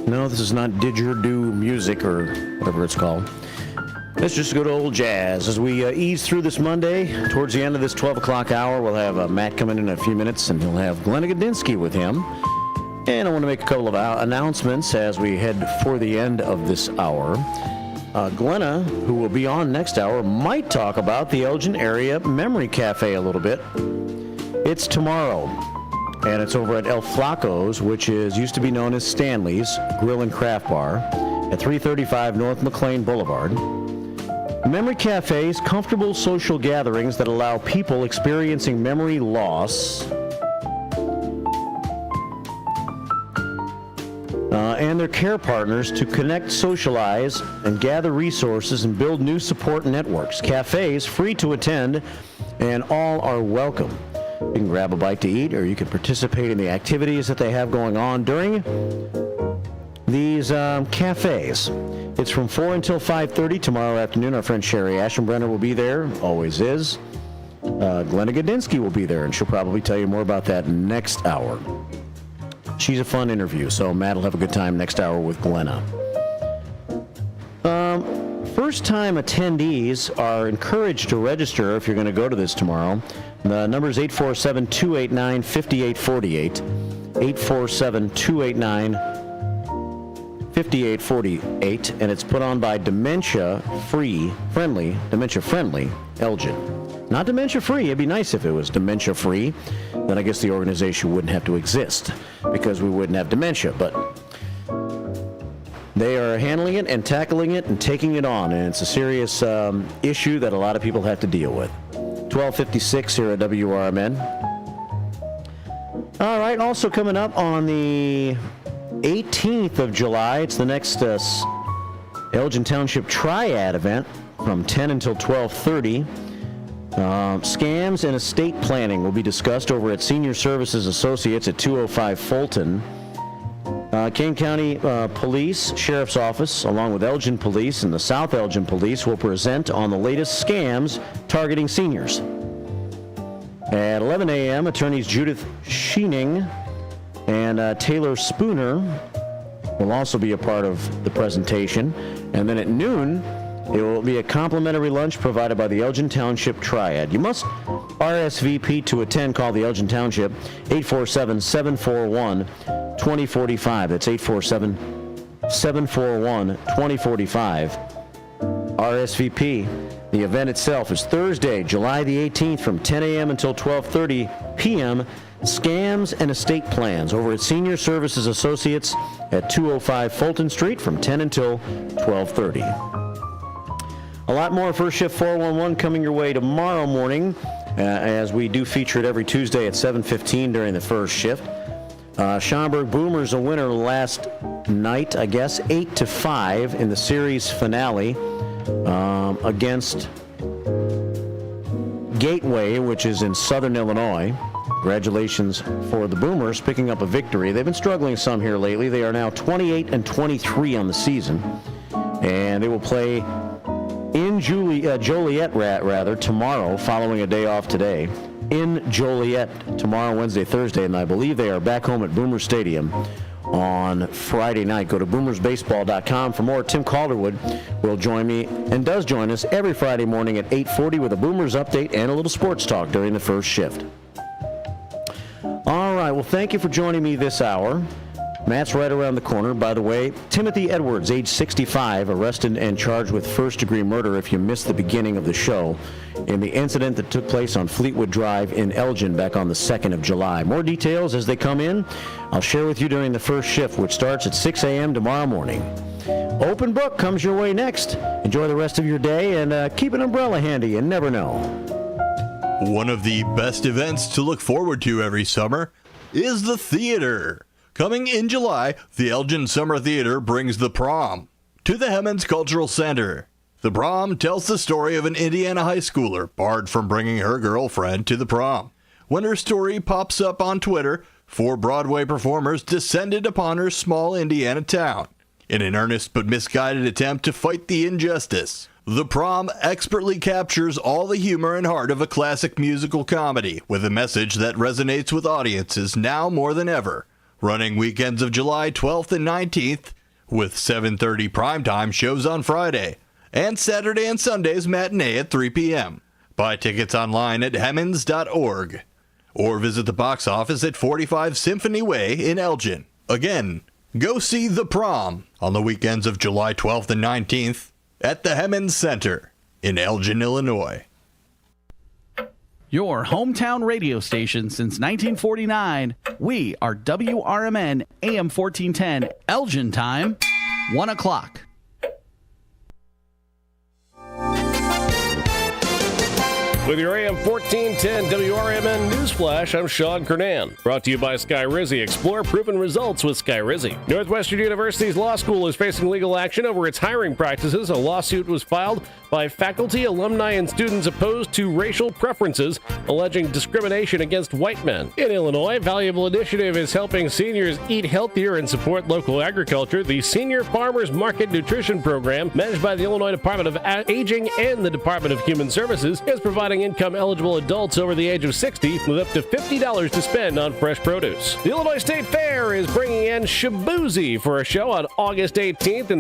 S10: No, this is not didgeridoo music or whatever it's called. Let's just go to old jazz. As we ease through this Monday, towards the end of this 12 o'clock hour, we'll have Matt coming in a few minutes, and he'll have Glenna Godinsky with him. And I want to make a couple of announcements as we head for the end of this hour. Glenna, who will be on next hour, might talk about the Elgin Area Memory Cafe a little bit. It's tomorrow, and it's over at El Flaco's, which used to be known as Stanley's Grill and Craft Bar at 335 North McLean Boulevard. Memory cafes, comfortable social gatherings that allow people experiencing memory loss and their care partners to connect, socialize, and gather resources and build new support networks. Cafes, free to attend, and all are welcome. You can grab a bite to eat, or you can participate in the activities that they have going on during these cafes. It's from 4 until 5:30 tomorrow afternoon. Our friend Sherry Ashenbrenner will be there, always is. Glenna Godinsky will be there, and she'll probably tell you more about that next hour. She's a fun interview, so Matt will have a good time next hour with Glenna. First-time attendees are encouraged to register if you're going to go to this tomorrow. The number is 847-289-5848, 847-289-5848, and it's put on by dementia-friendly Elgin. Not dementia-free. It'd be nice if it was dementia-free. Then I guess the organization wouldn't have to exist because we wouldn't have dementia. But they are handling it and tackling it and taking it on, and it's a serious issue that a lot of people have to deal with. 12:56 here at WRMN. All right, also coming up on the 18th of July, it's the next Elgin Township Triad event from 10 until 12:30. Scams and estate planning will be discussed over at Senior Services Associates at 205 Fulton. Kane County Police Sheriff's Office, along with Elgin Police and the South Elgin Police, will present on the latest scams targeting seniors. At 11 a.m., attorneys Judith Scheening and Taylor Spooner will also be a part of the presentation. And then at noon, It will be a complimentary lunch provided by the Elgin Township Triad. You must RSVP to attend. Call the Elgin Township, 847-741-2045. That's 847-741-2045. RSVP. The event itself is Thursday, July the 18th from 10 a.m. until 12:30 p.m. Scams and estate plans over at Senior Services Associates at 205 Fulton Street from 10 until 12:30. A lot more First Shift 411 coming your way tomorrow morning, as we do feature it every Tuesday at 7:15 during the first shift. Schaumburg Boomers a winner last night, I guess, 8-5 in the series finale against Gateway, which is in Southern Illinois. Congratulations for the Boomers picking up a victory. They've been struggling some here lately. They are now 28-23 on the season, and they will play in Joliet tomorrow, following a day off today. In Joliet tomorrow, Wednesday, Thursday, and I believe they are back home at Boomer Stadium on Friday night. Go to boomersbaseball.com for more. Tim Calderwood will join me and does join us every Friday morning at 8:40 with a Boomers update and a little sports talk during the first shift. All right, well, thank you for joining me this hour. Matt's right around the corner. By the way, Timothy Edwards, age 65, arrested and charged with first-degree murder if you missed the beginning of the show in the incident that took place on Fleetwood Drive in Elgin back on the 2nd of July. More details as they come in, I'll share with you during the first shift, which starts at 6 a.m. tomorrow morning. Open Book comes your way next. Enjoy the rest of your day, and keep an umbrella handy. You never know.
S19: One of the best events to look forward to every summer is the theater. Coming in July, the Elgin Summer Theater brings The Prom to the Hemmons Cultural Center. The Prom tells the story of an Indiana high schooler barred from bringing her girlfriend to the prom. When her story pops up on Twitter, 4 Broadway performers descended upon her small Indiana town in an earnest but misguided attempt to fight the injustice. The Prom expertly captures all the humor and heart of a classic musical comedy with a message that resonates with audiences now more than ever. Running weekends of July 12th and 19th, with 7:30 primetime shows on Friday, and Saturday and Sunday's matinee at 3 p.m. Buy tickets online at hemmons.org, or visit the box office at 45 Symphony Way in Elgin. Again, go see The Prom on the weekends of July 12th and 19th at the Hemmons Center in Elgin, Illinois.
S9: Your hometown radio station since 1949. We are WRMN AM 1410, Elgin time, 1 o'clock.
S13: With your AM 1410 WRMN Newsflash, I'm Sean Kernan. Brought to you by Sky Rizzi. Explore proven results with Sky Rizzi. Northwestern University's law school is facing legal action over its hiring practices. A lawsuit was filed by faculty, alumni, and students opposed to racial preferences, alleging discrimination against white men. In Illinois, a valuable initiative is helping seniors eat healthier and support local agriculture. The Senior Farmers Market Nutrition Program, managed by the Illinois Department of Aging and the Department of Human Services, is providing income-eligible adults over the age of 60 with up to $50 to spend on fresh produce. The Illinois State Fair is bringing in Shabuzi for a show on August 18th.